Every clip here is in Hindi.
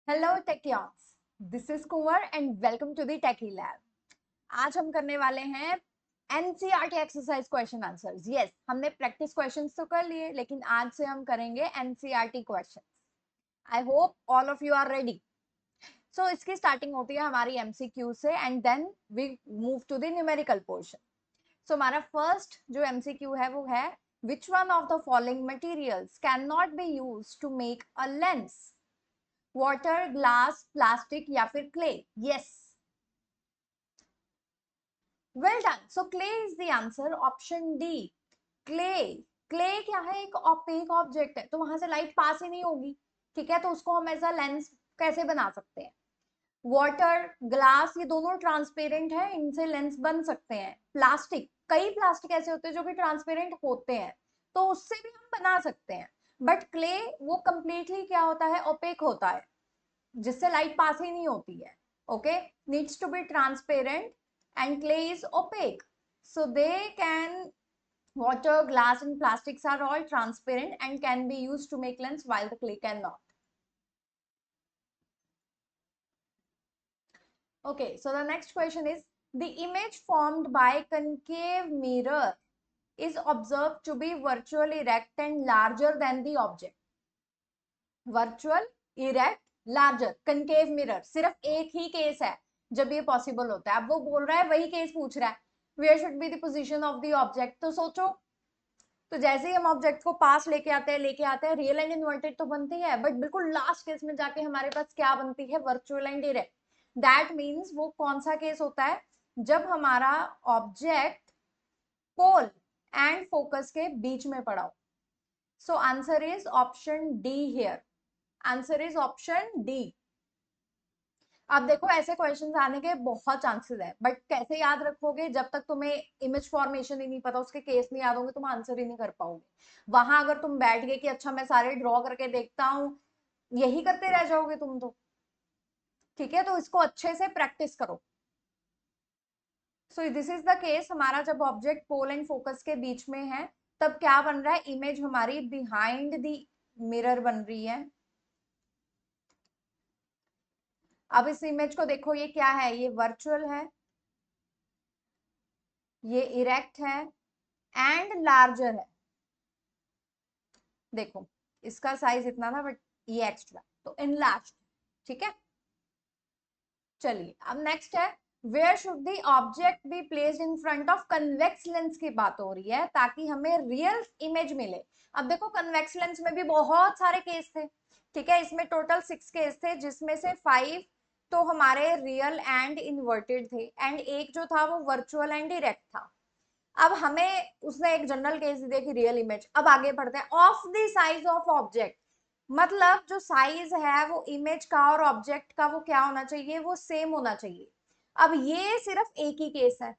Hello Techians, this is Kunwar and welcome to the Techie Lab. आज हम करने वाले हैं NCERT exercise question answers. Yes, हमने प्रैक्टिस क्वेश्चंस तो कर लिए, लेकिन आज से हम करेंगे NCERT questions. I hope all of you are ready. So इसकी स्टार्टिंग होती है हमारी एमसीक्यू से and then we move to the numerical portion. So हमारा फर्स्ट जो एमसीक्यू है वो है, which one of the following materials can not be used to make a lens? Water, glass, plastic या फिर clay? Yes, well done. So clay is the answer, option D, clay. Clay क्या है? एक ऑपेक ऑब्जेक्ट है, तो वहां से लाइट पास ही नहीं होगी। ठीक है, तो उसको हम एज अ लेंस कैसे बना सकते हैं? वाटर, ग्लास, ये दोनों ट्रांसपेरेंट है, इनसे लेंस बन सकते हैं। प्लास्टिक, कई प्लास्टिक ऐसे होते हैं जो कि ट्रांसपेरेंट होते हैं, तो उससे भी हम बना सकते हैं। बट क्ले वो कंप्लीटली क्या होता है? ओपेक होता है, जिससे लाइट पास ही नहीं होती है। Okay, needs to be transparent and clay is opaque, so they can, water, glass and plastics are all transparent and can be used to make lens while the clay cannot. Okay, so the next question is, the image formed by concave mirror is observed to be virtually erect and larger than the object. Virtual, erect, larger, concave mirror, सिर्फ एक ही केस है जब ये पॉसिबल होता है। अब वो बोल रहा है, वही केस पूछ रहा है, where should be the position of the object. तो सोचो, तो जैसे ही हम ऑब्जेक्ट को पास लेके आते हैं रियल एंड इन्वर्टेड तो बनती है, बट बिल्कुल लास्ट केस में जाके हमारे पास क्या बनती है? Virtual and erect. That means वो कौन सा केस होता है? जब हमारा ऑब्जेक्ट पोल एंड फोकस के बीच में पड़ा हो। So answer is option D here. Answer is option D. अब देखो, ऐसे क्वेश्चंस आने के बहुत चांसेस है, बट कैसे याद रखोगे? जब तक तुम्हें इमेज फॉर्मेशन ही नहीं पता, उसके केस नहीं याद होंगे, तुम आंसर ही नहीं कर पाओगे। वहां अगर तुम बैठ गए कि अच्छा मैं सारे ड्रॉ करके देखता हूँ, यही करते रह जाओगे तुम तो। ठीक है, तो इसको अच्छे से प्रैक्टिस करो। So this is the case, हमारा जब ऑब्जेक्ट पोल एंड फोकस के बीच में है, तब क्या बन रहा है? इमेज हमारी बिहाइंड द मिरर बन रही है। अब इस इमेज को देखो, ये क्या है? ये वर्चुअल है, ये इरेक्ट है एंड लार्जर है। देखो, इसका साइज इतना था बट ये एक्स्ट्रा, तो इनलार्ज। ठीक है, चलिए अब नेक्स्ट है, where should the object be placed in front of convex lens की बात हो रही है, ताकि हमें रियल इमेज मिले। अब देखो, कन्वेक्स लेंस में भी बहुत सारे केस थे। ठीक है, इसमें टोटल 6 केस थे, जिसमें से 5 तो हमारे रियल एंड इन्वर्टेड थे, एंड एक जो था वो वर्चुअल एंड डायरेक्ट था। अब हमें उसने एक जनरल केस दिया कि रियल इमेज। अब आगे बढ़ते हैं, of the size of object, मतलब जो साइज है वो इमेज का और ऑब्जेक्ट का वो क्या होना चाहिए? वो सेम होना चाहिए। अब ये सिर्फ एक ही केस है।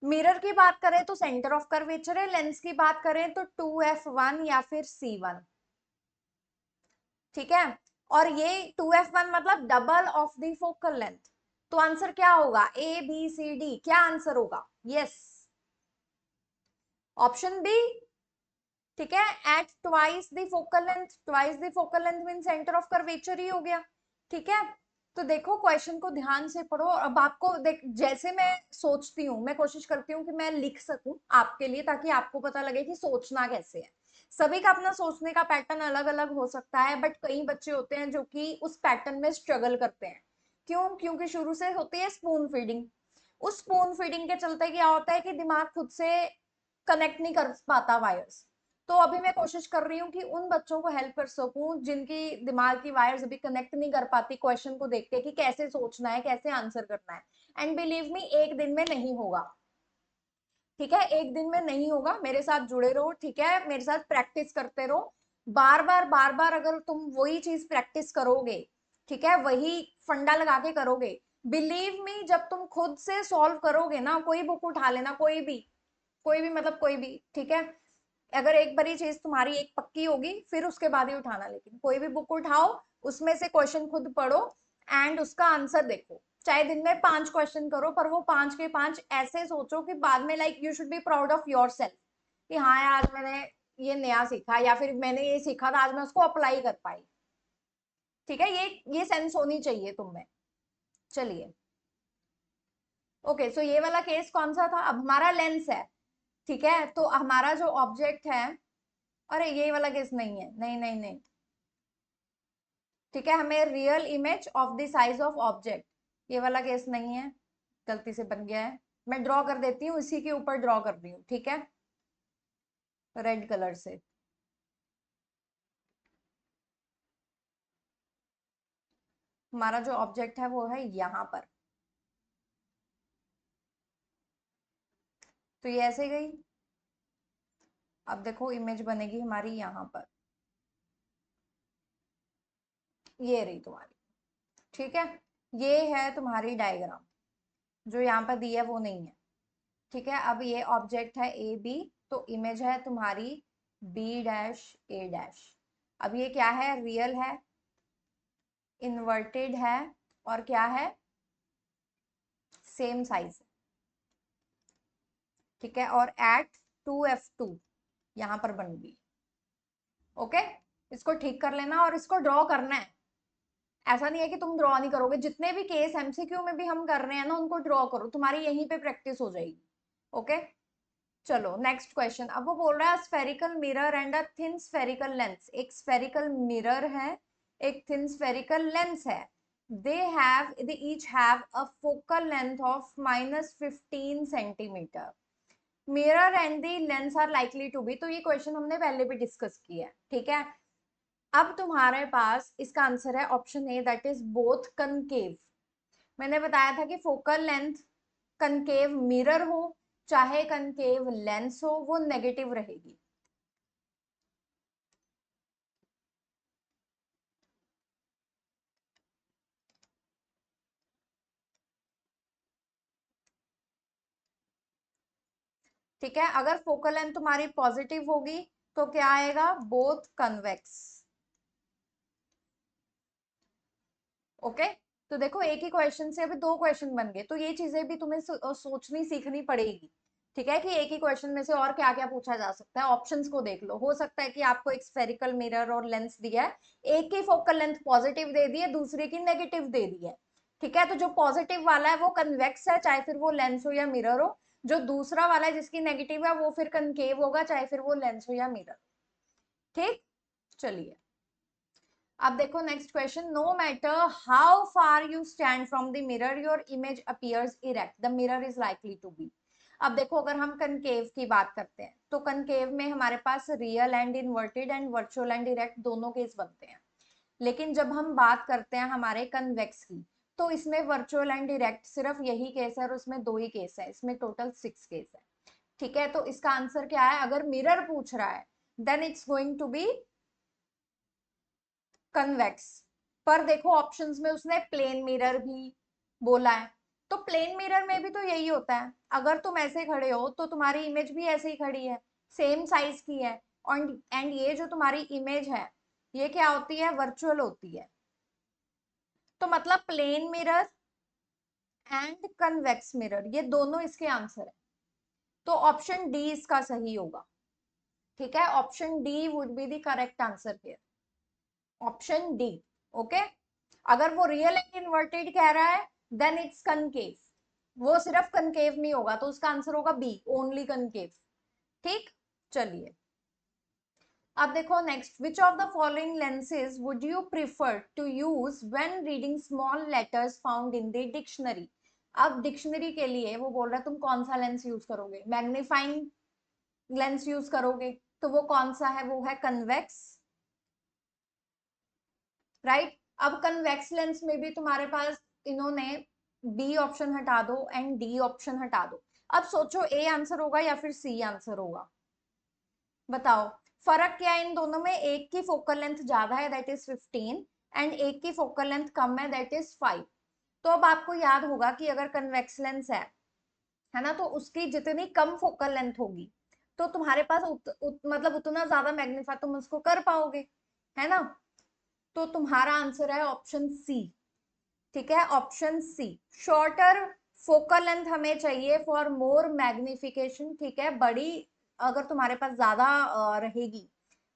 मिरर की बात करें तो सेंटर ऑफ कर्वेचर है, लेंस की बात करें तो 2f1 या फिर c1। ठीक है, और ये 2f1 मतलब double of the focal length. तो आंसर क्या होगा? ए बी सी डी, क्या आंसर होगा? Yes, option B. ठीक है, at twice the focal length, twice the focal length mean centre of curvature ही हो गया। ठीक है, तो देखो क्वेश्चन को ध्यान से पढ़ो। अब आपको देख, जैसे मैं सोचती हूँ, मैं कोशिश करती हूँ कि मैं लिख सकूं आपके लिए, ताकि आपको पता लगे कि सोचना कैसे है। सभी का अपना सोचने का पैटर्न अलग अलग हो सकता है, बट कई बच्चे होते हैं जो कि उस पैटर्न में स्ट्रगल करते हैं। क्यों? क्योंकि शुरू से होती है स्पून फीडिंग। उस स्पून फीडिंग के चलते क्या होता है कि दिमाग खुद से कनेक्ट नहीं कर पाता वायर्स। तो अभी मैं कोशिश कर रही हूँ कि उन बच्चों को हेल्प कर सकूं जिनकी दिमाग की वायर्स अभी कनेक्ट नहीं कर पाती क्वेश्चन को देख के कि कैसे सोचना है, कैसे आंसर करना है। एंड बिलीव मी, एक दिन में नहीं होगा। ठीक है, एक दिन में नहीं होगा, मेरे साथ जुड़े रहो। ठीक है, मेरे साथ प्रैक्टिस करते रहो, बार बार अगर तुम वही चीज प्रैक्टिस करोगे, ठीक है, वही फंडा लगा के करोगे, बिलीव मी, जब तुम खुद से सॉल्व करोगे ना, कोई बुक उठा लेना, कोई भी मतलब कोई भी। ठीक है, अगर एक बारी चीज तुम्हारी एक पक्की होगी, फिर उसके बाद ही उठाना, लेकिन कोई भी बुक उठाओ, उसमें से क्वेश्चन खुद पढ़ो एंड उसका आंसर देखो। चाहे दिन में 5 क्वेश्चन करो, पर वो 5 के 5 ऐसे सोचो कि बाद में like you should be proud of your self, कि हाँ यार, आज मैंने ये नया सीखा, या फिर मैंने ये सीखा था, आज मैं उसको अप्लाई कर पाई। ठीक है, ये सेंस होनी चाहिए तुम में। चलिए, ओके, सो ये वाला केस कौन सा था? अब हमारा लेंस है, ठीक है, तो हमारा जो ऑब्जेक्ट है, अरे ये वाला केस नहीं है, नहीं नहीं नहीं, ठीक है, हमें real image of the size of object, ये वाला केस नहीं है, गलती से बन गया है। मैं ड्रॉ कर देती हूँ, इसी के ऊपर ड्रॉ कर रही हूँ, ठीक है, रेड कलर से। हमारा जो ऑब्जेक्ट है वो है यहाँ पर, तो ये ऐसे गई। अब देखो इमेज बनेगी हमारी यहाँ पर, ये रही तुम्हारी, ठीक है, ये है तुम्हारी डायग्राम, जो यहाँ पर दी है वो नहीं है, ठीक है। अब ये ऑब्जेक्ट है ए बी, तो इमेज है तुम्हारी बी डैश ए डैश। अब ये क्या है? रियल है, इन्वर्टेड है, और क्या है? सेम साइज, ठीक है, और एट 2f2 यहाँ पर बन गई। ओके, इसको ठीक कर लेना और इसको ड्रॉ करना है। ऐसा नहीं है कि तुम ड्रॉ नहीं करोगे, जितने भी केस एमसीक्यू में भी हम कर रहे हैं ना, उनको ड्रॉ करो, तुम्हारी यहीं पे प्रैक्टिस हो जाएगी। ओके, चलो नेक्स्ट क्वेश्चन। अब वो बोल रहा है spherical mirror and a thin spherical lens. एक स्फेरिकल मिरर है, एक थिन स्फेरिकल लेंस है, they each have a focal length of -15 centimetre. Mirror and the lens are likely to be, तो ये क्वेश्चन हमने पहले भी डिस्कस किया है, ठीक है। अब तुम्हारे पास इसका आंसर है option A, that is both concave. मैंने बताया था कि फोकल लेंथ कनकेव मिरर हो चाहे कनकेव लेंस हो, वो नेगेटिव रहेगी। ठीक है, अगर फोकल लेंथ तुम्हारी पॉजिटिव होगी तो क्या आएगा? Both convex. ओके, तो देखो एक ही क्वेश्चन से अभी दो क्वेश्चन बन गए, तो ये चीजें भी तुम्हें सोचनी सीखनी पड़ेगी, ठीक है, कि एक ही क्वेश्चन में से और क्या क्या पूछा जा सकता है। ऑप्शंस को देख लो, हो सकता है कि आपको एक स्फेरिकल मिरर और लेंस दिया है, एक की फोकल लेंथ पॉजिटिव दे दी है, दूसरे की नेगेटिव दे दी है, ठीक है, तो जो पॉजिटिव वाला है वो कन्वेक्स है, चाहे फिर वो लेंस हो या मिरर हो। जो दूसरा वाला है जिसकी नेगेटिव है वो फिर कनकेव होगा, चाहे फिर वो लेंस हो या मिरर। ठीक, चलिए, अब देखो next question. No matter how far you stand from the mirror your image appears erect, the mirror is likely to be. अब देखो अगर हम कनकेव की बात करते हैं तो कनकेव में हमारे पास real and inverted and virtual and erect दोनों केस बनते हैं। लेकिन जब हम बात करते हैं हमारे कन्वेक्स की, तो इसमें वर्चुअल एंड इरेक्ट सिर्फ यही केस है, और उसमें दो ही केस है, इसमें टोटल 6 केस है, ठीक है। तो इसका आंसर क्या है? अगर मिरर पूछ रहा है then it's going to be convex. पर देखो ऑप्शंस में उसने प्लेन मिरर भी बोला है, तो प्लेन मिरर में भी तो यही होता है, अगर तुम ऐसे खड़े हो तो तुम्हारी इमेज भी ऐसे ही खड़ी है, सेम साइज की है, एंड ये जो तुम्हारी इमेज है ये क्या होती है? वर्चुअल होती है। तो मतलब plane mirror and convex mirror ये दोनों इसके आंसर है, तो ऑप्शन डी इसका सही होगा, ठीक है, option D would be the correct answer here, option D. Okay, अगर वो रियल एंड इन्वर्टेड कह रहा है देन इट्स कनकेव, वो सिर्फ कनकेव नहीं होगा, तो उसका आंसर होगा बी, ओनली कनकेव। ठीक, चलिए, अब देखो next. Which of the following lenses would you prefer to use when reading small letters found in the dictionary. अब डिक्शनरी के लिए वो बोल रहा है तुम कौन सा लेंस यूज करोगे? मैग्नीफाइंग लेंस यूज करोगे, तो वो कौन सा है? वो है कन्वेक्स, राइट। अब कन्वेक्स लेंस में भी तुम्हारे पास इन्होंने बी ऑप्शन हटा दो एंड डी ऑप्शन हटा दो। अब सोचो ए आंसर होगा या फिर सी आंसर होगा, बताओ। फर्क क्या है इन दोनों में? एक की फोकल लेंथ ज्यादा है दैट इज 15, एंड एक की फोकल लेंथ कम है दैट इज 5। तो अब आपको याद होगा कि अगर कन्वेक्स लेंस है ना, तो उसकी जितनी कम फोकल लेंथ होगी तो तुम्हारे पास मतलब उतना ज्यादा मैग्नीफाई तुम उसको कर पाओगे, है ना। तो तुम्हारा आंसर है ऑप्शन सी, ठीक है, option C. Shorter focal length हमें चाहिए फॉर मोर मैग्निफिकेशन, ठीक है, बड़ी अगर तुम्हारे पास ज्यादा रहेगी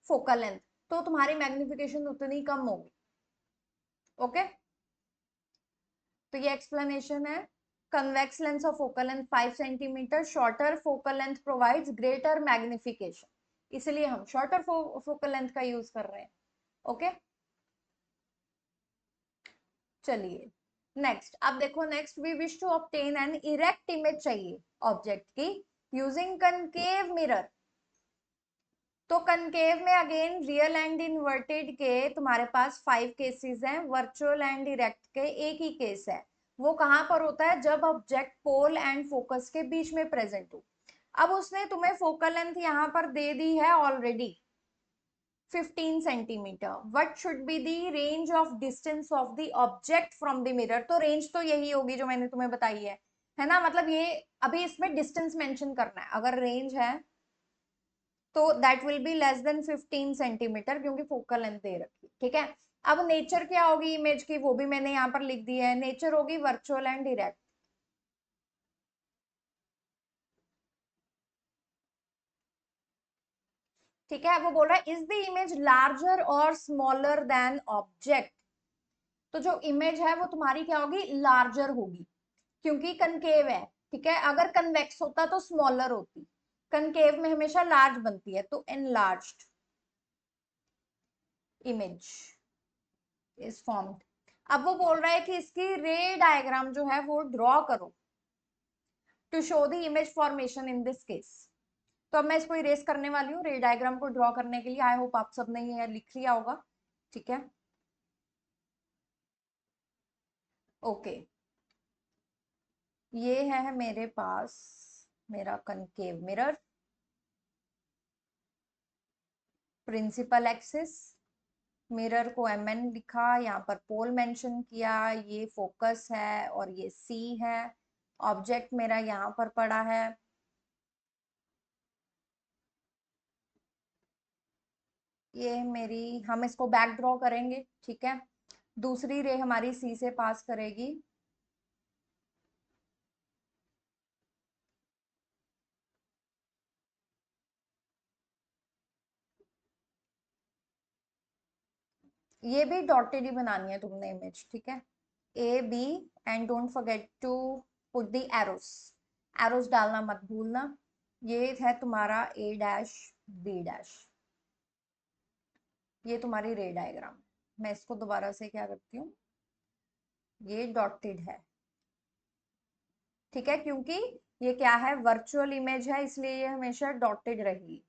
फोकल लेंथ तो तुम्हारी मैग्निफिकेशन उतनी कम होगी। ओके, तो ये एक्सप्लेनेशन है। Convex lens of focal length 5 centimetre, shorter focal length provides greater magnification, इसलिए हम शॉर्टर फोकल लेंथ का यूज कर रहे हैं। ओके, चलिए नेक्स्ट, अब देखो next, we wish to obtain an erect image चाहिए ऑब्जेक्ट की यूजिंग कनकेव मिरर। तो कनकेव में अगेन रियल एंड इन्वर्टेड के तुम्हारे पास 5 केसेस हैं, वर्चुअल एंड इरेक्ट के एक ही केस है। वो कहां पर होता है? जब ऑब्जेक्ट पोल एंड फोकस के बीच में प्रेजेंट हो। अब उसने तुम्हें फोकल लेंथ यहां पर दे दी है already 15 centimetre. What should be the range of distance of the object from the mirror? तो रेंज तो यही होगी जो मैंने तुम्हें बताई है ना? मतलब ये अभी इसमें डिस्टेंस मेंशन करना है। अगर रेंज है तो that will be less than 15 centimetre, क्योंकि फोकल लेंथ दे रखी, ठीक है। अब नेचर क्या होगी इमेज की, वो भी मैंने यहाँ पर लिख दी है। नेचर होगी वर्चुअल एंड डायरेक्ट, ठीक है। वो बोल रहा है इज द इमेज लार्जर और स्मॉलर देन ऑब्जेक्ट? तो जो इमेज है वो तुम्हारी क्या होगी? लार्जर होगी, क्योंकि कनकेव है, ठीक है। अगर कन्वेक्स होता तो स्मॉलर होती, कनकेव में हमेशा लार्ज बनती है, तो एनलार्ज्ड इमेज इज फॉर्म्ड। अब वो बोल रहा है कि इसकी रे डायग्राम जो है वो ड्रॉ करो to show the image formation in this case. तो अब मैं इसको इरेज करने वाली हूँ रे डायग्राम को ड्रॉ करने के लिए। आई होप आप सबने ये लिख लिया होगा, ठीक है। ओके, ये है मेरे पास मेरा concave mirror, principal axis, mirror को mn लिखा, यहाँ पर पोल मेंशन किया, ये फोकस है और ये C है। ऑब्जेक्ट मेरा यहाँ पर पड़ा है, ये मेरी, हम इसको बैक ड्रॉ करेंगे, ठीक है। दूसरी रे हमारी C से पास करेगी, ये भी डॉटेड ही बनानी है तुमने इमेज, ठीक है। A B, and don't forget to put the arrows, arrows डालना मत भूलना। ये है तुम्हारा ए डैश बी डैश, ये तुम्हारी रे डायग्राम। मैं इसको दोबारा से क्या करती हूँ, ये डॉटेड है, ठीक है, क्योंकि ये क्या है? वर्चुअल इमेज है, इसलिए ये हमेशा डॉटेड रहेगी।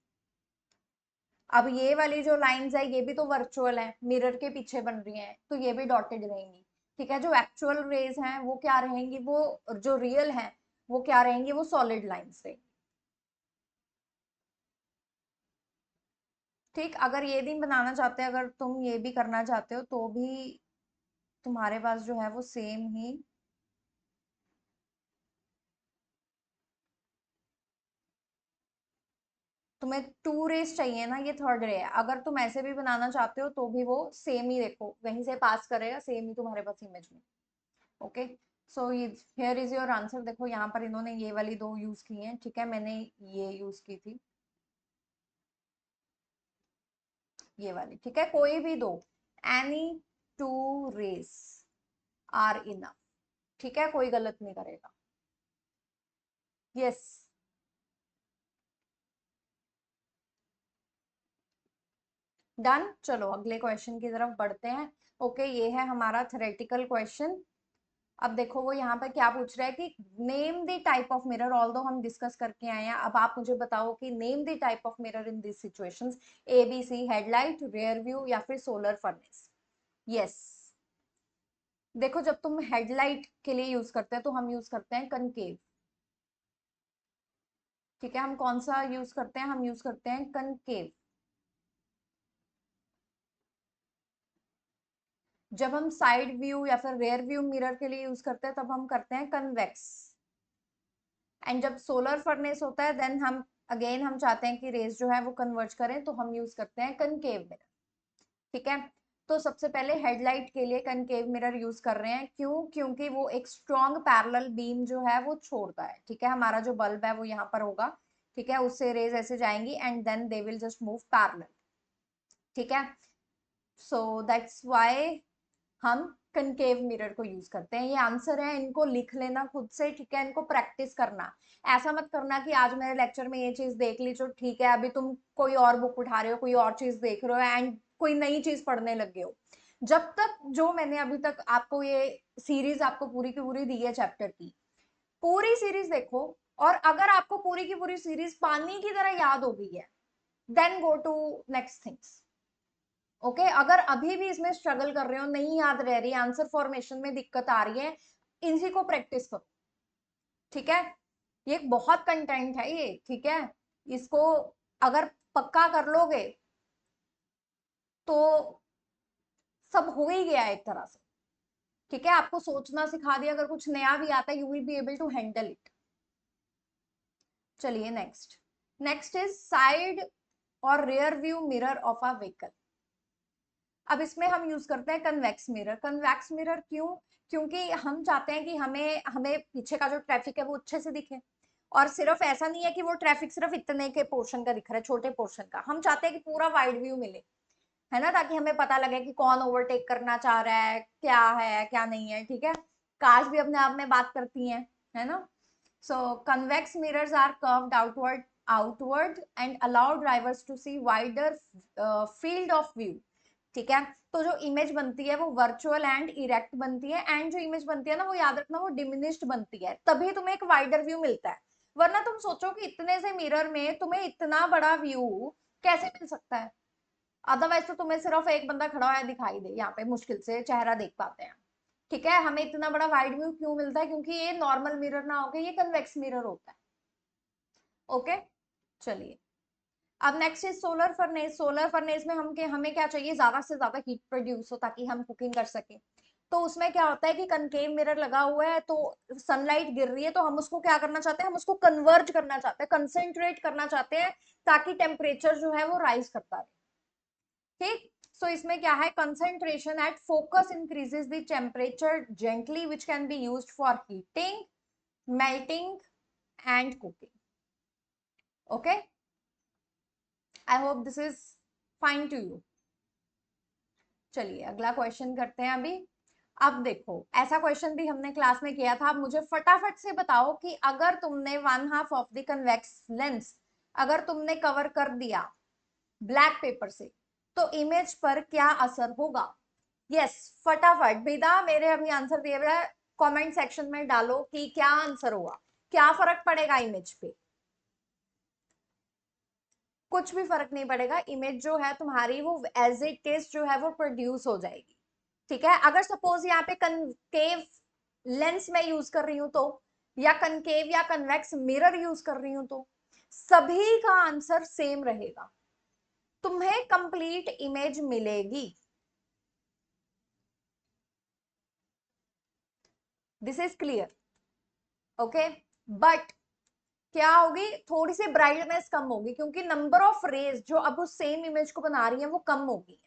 अब ये वाली जो लाइंस है ये भी तो वर्चुअल है, मिरर के पीछे बन रही हैं, तो ये भी डॉटेड रहेंगी, ठीक है। जो एक्चुअल रेज हैं वो क्या रहेंगी? वो जो रियल है वो क्या रहेंगी? वो सॉलिड लाइंस रहेंगी, ठीक। अगर ये दिन बनाना चाहते हैं, अगर तुम ये भी करना चाहते हो तो भी तुम्हारे पास जो है वो सेम ही, तुम्हें टू रेस चाहिए ना, ये थर्ड रे है। अगर तुम ऐसे भी बनाना चाहते हो तो भी वो सेम ही, देखो वहीं से पास करेगा, सेम ही तुम्हारे पास इमेज में। Okay, so here is your answer. देखो यहाँ पर इन्होंने ये वाली दो यूज की हैं, ठीक है, मैंने ये यूज की थी, ये वाली, ठीक है। कोई भी दो, any two rays are enough, ठीक है, कोई गलत नहीं करेगा। Yes, done. चलो अगले क्वेश्चन की तरफ बढ़ते हैं। ओके, ये है हमारा थ्योरेटिकल क्वेश्चन। अब देखो वो यहाँ पे क्या पूछ रहा है कि name the type of mirror, although हम डिस्कस करके आए हैं। अब आप मुझे बताओ कि name the type of mirror in this situations, A B C, headlight, rear view या फिर सोलर फर्नेस। यस, देखो जब तुम हेडलाइट के लिए यूज करते हैं तो हम यूज करते हैं कनकेव, ठीक है। हम कौन सा यूज करते हैं? हम यूज करते हैं कनकेव। जब हम साइड व्यू या फिर रेयर व्यू मिरर के लिए यूज करते हैं तब हम करते हैं कन्वेक्स। एंड जब सोलर फर्नेस होता है देन हम अगेन हम चाहते हैं कि रेज जो है वो कन्वर्ज करें, तो हम यूज करते हैं कनकेव मिरर, ठीक है। तो सबसे पहले हेडलाइट के लिए कनकेव मिरर यूज कर रहे हैं, क्यों? क्योंकि वो एक स्ट्रॉन्ग पैरेलल बीम जो है वो छोड़ता है, ठीक है। हमारा जो बल्ब है वो यहाँ पर होगा, ठीक है, उससे रेज ऐसे जाएंगी and then they will just move parallel, ठीक है। सो दैट्स व्हाई हम कनकेव मिरर को यूज करते हैं। ये आंसर है, इनको लिख लेना खुद से, ठीक है, इनको प्रैक्टिस करना। ऐसा मत करना कि आज मेरे लेक्चर में ये चीज देख ली तो ठीक है, अभी तुम कोई और बुक उठा रहे हो, कोई और चीज देख रहे हो एंड कोई नई चीज पढ़ने लग गए हो। जब तक जो मैंने अभी तक आपको ये सीरीज आपको पूरी की पूरी दी है चैप्टर की, पूरी सीरीज देखो, और अगर आपको पूरी की पूरी सीरीज पानी की तरह याद हो गई है, then go to next things. Okay, अगर अभी भी इसमें स्ट्रगल कर रहे हो, नहीं याद रह रही, आंसर फॉर्मेशन में दिक्कत आ रही है, इसी को प्रैक्टिस करो, ठीक है। ये बहुत कंटेंट है ये, ठीक है, इसको अगर पक्का कर लोगे तो सब हो ही गया एक तरह से, ठीक है। आपको सोचना सिखा दिया, अगर कुछ नया भी आता है you will be able to handle it. चलिए नेक्स्ट, नेक्स्ट इज साइड और rear view mirror of a vehicle. अब इसमें हम यूज करते हैं कन्वेक्स मिरर। कन्वेक्स मिरर क्यों? क्योंकि हम चाहते हैं कि हमें हमें पीछे का जो ट्रैफिक है वो अच्छे से दिखे, और सिर्फ ऐसा नहीं है कि वो ट्रैफिक सिर्फ इतने के पोर्शन का दिख रहा है, छोटे पोर्शन का, हम चाहते हैं कि पूरा वाइड व्यू मिले, है ना, ताकि हमें पता लगे कि कौन ओवरटेक करना चाह रहा है क्या नहीं है, ठीक है। कार्स भी अपने आप में बात करती हैं, है ना। So convex mirrors are curved outward and allow drivers to see wider field of view, ठीक है। तो जो इमेज बनती है वो वर्चुअल एंड इरेक्ट बनती है, एंड जो इमेज बनती है ना, वो याद रखना वो डिमिनिश्ड बनती है, तभी तुम्हें एक वाइडर व्यू मिलता है। वरना तुम सोचो कि इतने से मिरर में तुम्हें इतना बड़ा व्यू कैसे मिल सकता है। अदरवाइज तो तुम्हें सिर्फ एक बंदा खड़ा हुआ दिखाई दे, यहाँ पे मुश्किल से चेहरा देख पाते हैं, ठीक है। हमें इतना बड़ा वाइड व्यू क्यों मिलता है? क्योंकि ये नॉर्मल मिरर ना होके ये कन्वेक्स मिरर होता है। ओके, चलिए। अब next is solar furnace. Solar furnace में हमें क्या चाहिए? ज्यादा से ज्यादा हीट प्रोड्यूस हो ताकि हम कुकिंग कर सके। तो उसमें क्या होता है कि कनकेव मिरर लगा हुआ है, तो सनलाइट गिर रही है, तो हम उसको क्या करना चाहते हैं? हम उसको कन्वर्ज करना चाहते हैं, कंसेंट्रेट करना चाहते हैं, ताकि टेम्परेचर जो है वो राइज करता रहे, ठीक। सो इसमें क्या है? Concentration at focus increases the temperature gently which can be used for heating, melting and cooking. Okay, I hope this is fine to you. चलिए अगला क्वेश्चन करते हैं अभी। अब देखो, ऐसा क्वेश्चन भी हमने क्लास में किया था। अब मुझे फटाफट से बताओ कि अगर तुमने 1/2 ऑफ द कन्वेक्स लेंस अगर तुमने कवर कर दिया ब्लैक पेपर से, तो इमेज पर क्या असर होगा? यस, फटाफट बेटा, मेरे अभी आंसर दिए हुए कमेंट सेक्शन में डालो कि क्या आंसर होगा, क्या फर्क पड़ेगा इमेज पे। कुछ भी फर्क नहीं पड़ेगा, इमेज जो है तुम्हारी वो एज इट इज जो है वो प्रोड्यूस हो जाएगी, ठीक है। अगर सपोज यहाँ पे कनकेव लेंस में यूज कर रही हूं तो, या कनकेव या कन्वेक्स मिरर यूज कर रही हूं तो, सभी का आंसर सेम रहेगा, तुम्हें कंप्लीट इमेज मिलेगी। This is clear? Okay, but क्या होगी? थोड़ी सी ब्राइटनेस कम होगी, क्योंकि नंबर ऑफ रेज जो अब उस सेम इमेज को बना रही है वो कम होगी।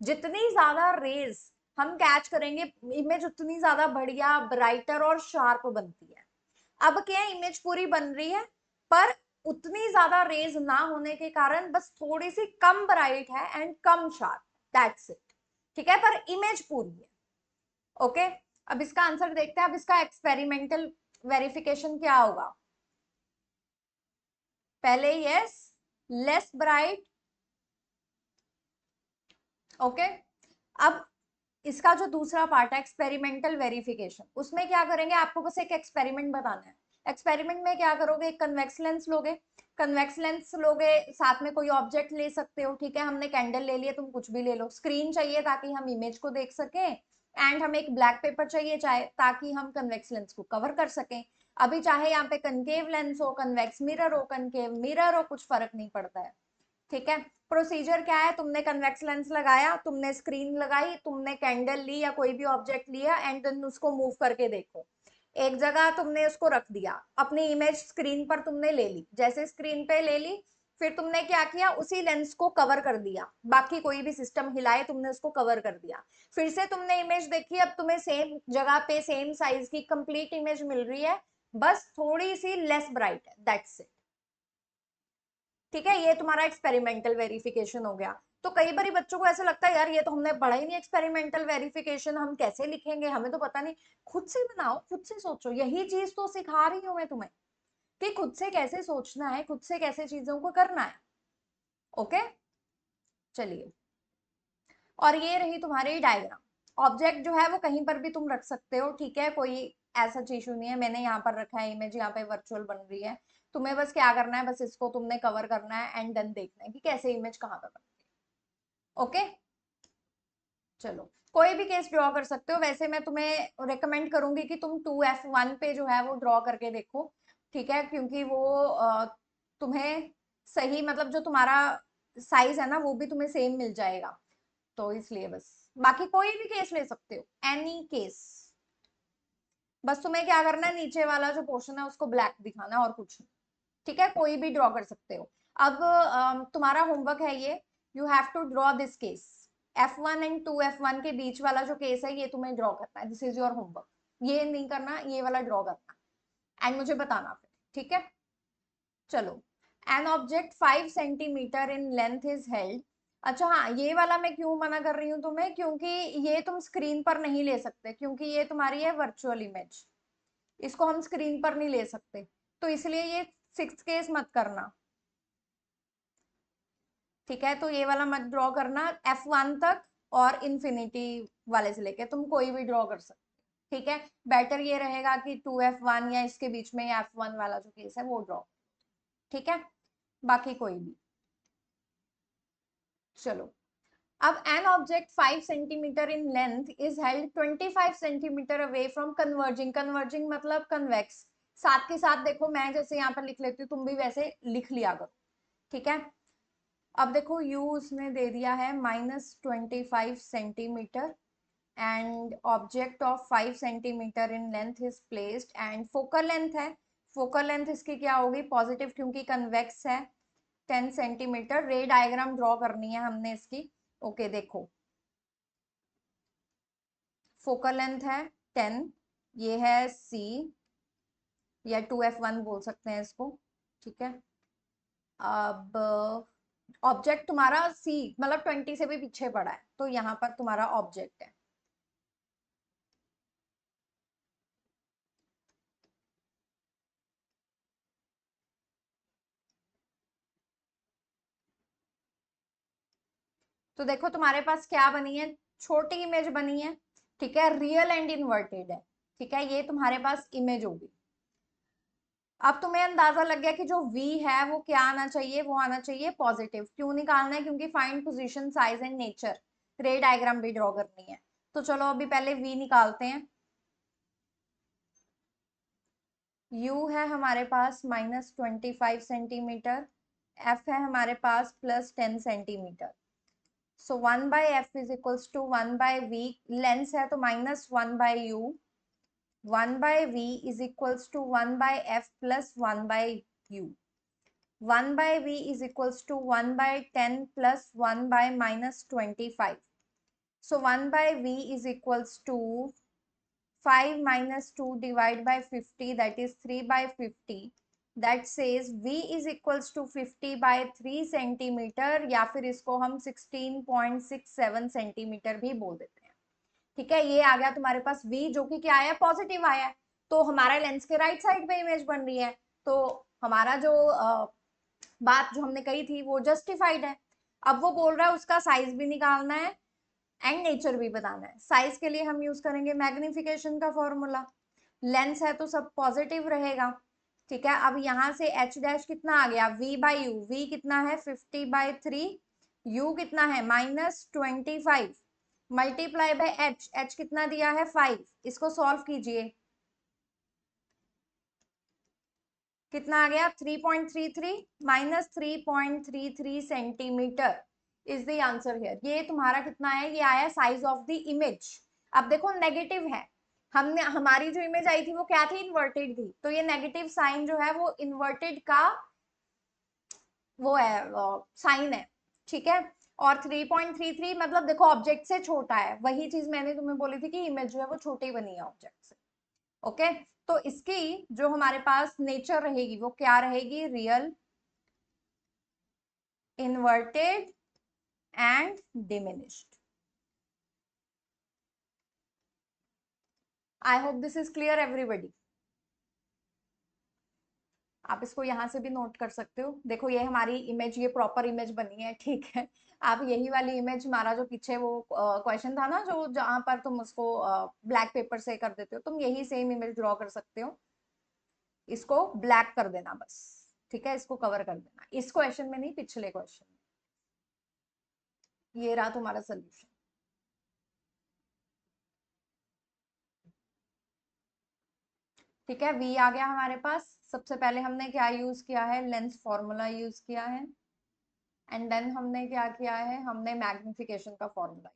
जितनी ज्यादा रेज हम कैच करेंगे, इमेज उतनी ज्यादा बढ़िया, ब्राइटर और शार्प बनती है। अब क्या, इमेज पूरी बन रही है, पर उतनी ज्यादा रेज ना होने के कारण बस थोड़ी सी कम ब्राइट है and come sharp, that's it, ठीक है, पर इमेज पूरी है। ओके, अब इसका आंसर देखते हैं। अब इसका एक्सपेरिमेंटल वेरिफिकेशन क्या होगा? पहले यस, लेस ब्राइट, ओके। अब इसका जो दूसरा पार्ट है एक्सपेरिमेंटल वेरिफिकेशन, उसमें क्या करेंगे? आपको बस एक एक्सपेरिमेंट बताना है। एक्सपेरिमेंट में क्या करोगे? एक कन्वेक्स लेंस लोगे, कन्वेक्स लेंस लोगे, साथ में कोई ऑब्जेक्ट ले सकते हो, ठीक है। हमने कैंडल ले लिया, तुम कुछ भी ले लो। स्क्रीन चाहिए ताकि हम इमेज को देख सके, एंड हमें एक ब्लैक पेपर चाहिए चाहे ताकि हम कन्वेक्स लेंस को कवर कर सकें। अभी चाहे यहाँ पे कनकेव लेंस हो, कन्वेक्स मिरर हो, कनकेव मिरर हो, कुछ फर्क नहीं पड़ता है, ठीक है। प्रोसीजर क्या है? तुमने कन्वेक्स लेंस लगाया, तुमने स्क्रीन लगाई, तुमने कैंडल ली या कोई भी ऑब्जेक्ट लिया, एंड देन उसको मूव करके देखो। एक जगह तुमने उसको रख दिया, अपनी इमेज स्क्रीन पर तुमने ले ली, जैसे स्क्रीन पे ले ली, फिर तुमने क्या किया? उसी लेंस को कवर कर दिया, बाकी कोई भी सिस्टम हिलाए तुमने उसको कवर कर दिया। फिर से तुमने इमेज देखी, अब तुम्हें सेम जगह पे सेम साइज की कंप्लीट इमेज मिल रही है, बस थोड़ी सी लेस ब्राइट है, दैट्स इट, ठीक है। ये तुम्हारा एक्सपेरिमेंटल वेरिफिकेशन हो गया। तो कई बार बच्चों को ऐसा लगता है यार ये तो हमने पढ़ा ही नहीं, एक्सपेरिमेंटल वेरिफिकेशन हम कैसे लिखेंगे, हमें तो पता नहीं। खुद से बनाओ, खुद से सोचो, यही चीज तो सिखा रही हूँ मैं तुम्हें कि खुद से कैसे सोचना है, खुद से कैसे चीजों को करना है। ओके, चलिए। और ये रही तुम्हारी डायग्राम। ऑब्जेक्ट जो है वो कहीं पर भी तुम रख सकते हो, ठीक है, कोई ऐसा इशू नहीं है। मैंने यहाँ पर रखा है इमेज, यहाँ पे वर्चुअल बन रही है। तुम्हें बस क्या करना है, बस इसको तुमने कवर करना है एंड देन देखना है कि कैसे इमेज कहाँ पे बनती है। ओके, चलो। कोई भी केस ड्रॉ कर सकते हो। वैसे मैं तुम्हें रिकमेंड करूंगी कि तुम 2F1 पे जो है वो ड्रॉ करके देखो, ठीक है, क्योंकि वो तुम्हें सही, मतलब जो तुम्हारा साइज है ना वो भी तुम्हें सेम मिल जाएगा, तो इसलिए बस। बाकी कोई भी केस ले सकते हो, एनी केस। बस तुम्हें क्या करना है, नीचे वाला जो पोर्शन है उसको ब्लैक दिखाना है और कुछ नहीं, ठीक है। कोई भी ड्रॉ कर सकते हो। अब तुम्हारा होमवर्क है ये, you have to draw this case. F1 and 2F1 के बीच वाला जो केस है ये तुम्हें ड्रॉ करना है, दिस इज योर होमवर्क। ये नहीं करना, ये वाला ड्रॉ करना एंड मुझे बताना फिर, ठीक है। चलो। An object 5 centimetre in length is held. अच्छा हाँ, ये वाला मैं क्यों मना कर रही हूँ तुम्हें, क्योंकि ये तुम स्क्रीन पर नहीं ले सकते, क्योंकि ये तुम्हारी है वर्चुअल इमेज, इसको हम स्क्रीन पर नहीं ले सकते, तो इसलिए ये 6 केस मत करना, ठीक है। तो ये वाला मत ड्रॉ करना F1 तक, और इन्फिनिटी वाले से लेके तुम कोई भी ड्रॉ कर सकते, ठीक है। बेटर ये रहेगा कि 2F1 या इसके बीच में F1 वाला जो केस है वो ड्रॉ, ठीक है। बाकी कोई भी। चलो। अब an object 5 centimetre in length is held 25 centimetre away from converging. Converging मतलब कन्वेक्स। साथ के साथ देखो, मैं जैसे यहाँ पर लिख लेती हूँ, तुम भी वैसे लिख लिया करो, ठीक है। अब देखो u उसने दे दिया है -25 centimetre, and object of 5 centimetre in length is placed, and focal length है, फोकल लेंथ इसकी क्या होगी, पॉजिटिव, क्योंकि कन्वेक्स है, 10 सेंटीमीटर। रे डायग्राम ड्रॉ करनी है हमने इसकी। ओके, देखो, फोकल लेंथ है 10, ये है C, या 2F1 बोल सकते हैं इसको, ठीक है। अब ऑब्जेक्ट तुम्हारा C मतलब 20 से भी पीछे पड़ा है, तो यहाँ पर तुम्हारा ऑब्जेक्ट है। तो देखो तुम्हारे पास क्या बनी है, छोटी इमेज बनी है, ठीक है, रियल एंड इन्वर्टेड है, ठीक है, ये तुम्हारे पास इमेज होगी। अब तुम्हें अंदाजा लग गया कि जो V है वो क्या आना चाहिए, वो आना चाहिए पॉजिटिव। क्यों निकालना है, क्योंकि find position, size and nature, रे डायग्राम भी ड्रॉ करनी है। तो चलो अभी पहले V निकालते हैं। U है हमारे पास -25 सेंटीमीटर, F है हमारे पास +10 centimetre. So 1/f is equals to 1/v। Lens है तो -1/u, 1/v is equals to 1/f plus 1/u। 1/v is equals to 1/10 plus 1/-25. So 1/v is equals to 5 minus 2 divided by 50, that is 3/50. That says v is equals to 50 by 3 centimetre, या फिर इसको हम 16.67 सेंटीमीटर भी बोल देते हैं, ठीक है। ये आ गया तुम्हारे पास v, जो कि क्या आया, पॉजिटिव आया है, तो हमारा लेंस के राइट साइड पे इमेज बन रही है, तो हमारा जो बात जो हमने कही थी वो जस्टिफाइड है। अब वो बोल रहा है उसका साइज भी निकालना है एंड नेचर भी बताना है। साइज के लिए हम यूज करेंगे मैग्निफिकेशन का फॉर्मूला। लेंस है तो सब पॉजिटिव रहेगा, ठीक है। अब यहाँ से h डैश कितना आ गया, v/u, v कितना है 50/3, u कितना है -25, मल्टीप्लाई बाय h, h कितना दिया है 5। इसको सॉल्व कीजिए, कितना आ गया 3.33 -3.33 centimetre is the answer here. ये तुम्हारा कितना है, ये आया साइज ऑफ द इमेज। अब देखो नेगेटिव है, हमने हमारी जो इमेज आई थी वो क्या थी, इन्वर्टेड थी, तो ये नेगेटिव साइन जो है वो इन्वर्टेड का वो है, साइन है, ठीक है। और 3.33 मतलब देखो ऑब्जेक्ट से छोटा है, वही चीज मैंने तुम्हें बोली थी कि इमेज जो है वो छोटी बनी है ऑब्जेक्ट से। ओके, तो इसकी जो हमारे पास नेचर रहेगी वो क्या रहेगी, real, inverted and diminished. I hope this is clear everybody. आप इसको यहाँ से भी नोट कर सकते हो। देखो ये हमारी इमेज, ये प्रॉपर इमेज बनी है, ठीक है। आप यही वाली इमेज, हमारा जो पीछे वो क्वेश्चन था ना, जो जहां पर तुम उसको ब्लैक पेपर से कर देते हो, तुम यही सेम इमेज ड्रॉ कर सकते हो। इसको ब्लैक कर देना बस, ठीक है, इसको कवर कर देना, इस क्वेश्चन में नहीं, पिछले क्वेश्चन में। ये रहा तुम्हारा सोल्यूशन। ठीक है, वी आ गया हमारे पास। सबसे पहले हमने क्या यूज किया है, लेंस फॉर्मूला यूज किया है। एंड देन हमने क्या किया है, हमने मैग्निफिकेशन का फॉर्मूला।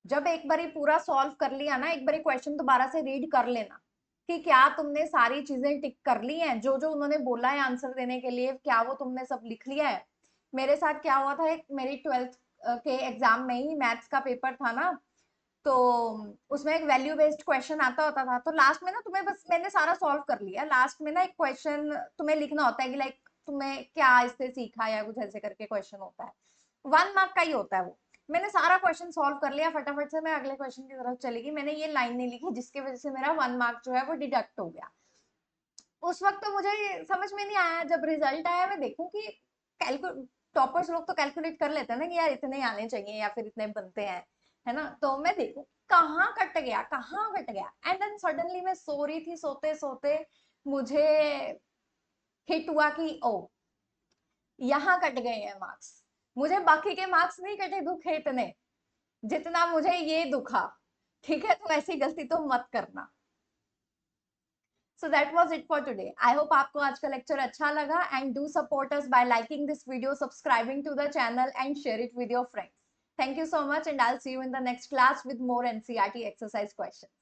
जब एक बारी पूरा सॉल्व कर लिया ना, एक बारी क्वेश्चन दोबारा से रीड कर लेना कि क्या तुमने सारी चीजें टिक कर ली हैं, जो जो उन्होंने बोला है आंसर देने के लिए, क्या वो तुमने सब लिख लिया है। मेरे साथ क्या हुआ था, एक मेरी 12th के एग्जाम में ही मैथ्स का पेपर था ना, तो उसमें एक वैल्यू बेस्ड क्वेश्चन आता होता था। तो लास्ट में ना तुम्हें, बस मैंने सारा सॉल्व कर लिया, लास्ट में ना एक क्वेश्चन तुम्हें लिखना होता है कि लाइक तुम्हें क्या इससे सीखा, या कुछ ऐसे करके क्वेश्चन होता है, 1 मार्क का ही होता है वो। मैंने सारा क्वेश्चन सॉल्व कर लिया, फटाफट से मैं अगले क्वेश्चन की तरफ चली गई, मैंने ये लाइन नहीं लिखी, जिसकी वजह से मेरा 1 मार्क जो है वो डिडक्ट हो गया। उस वक्त तो मुझे समझ में नहीं आया, जब रिजल्ट आया मैं देखूं कि टॉपर्स लोग तो कैलकुलेट कर लेते हैं ना कि यार इतने आने चाहिए या फिर इतने बनते हैं, है ना। तो मैं देखूं कहाँ कट गया, कहाँ कट गया, एंड देन सडनली मैं सो रही थी, सोते सोते मुझे हिट हुआ कि ओ, यहाँ कट गए हैं मार्क्स। मुझे बाकी के मार्क्स नहीं कटे दुखे इतने, जितना मुझे ये दुखा। ठीक है, तो ऐसी गलती तो मत करना। So that was it for today. I hope आपको आज का लेक्चर अच्छा लगा, and do support us by liking this video, subscribing to the channel and share it with your friends. Thank you so much, and I'll see you in the next class with more NCERT exercise questions.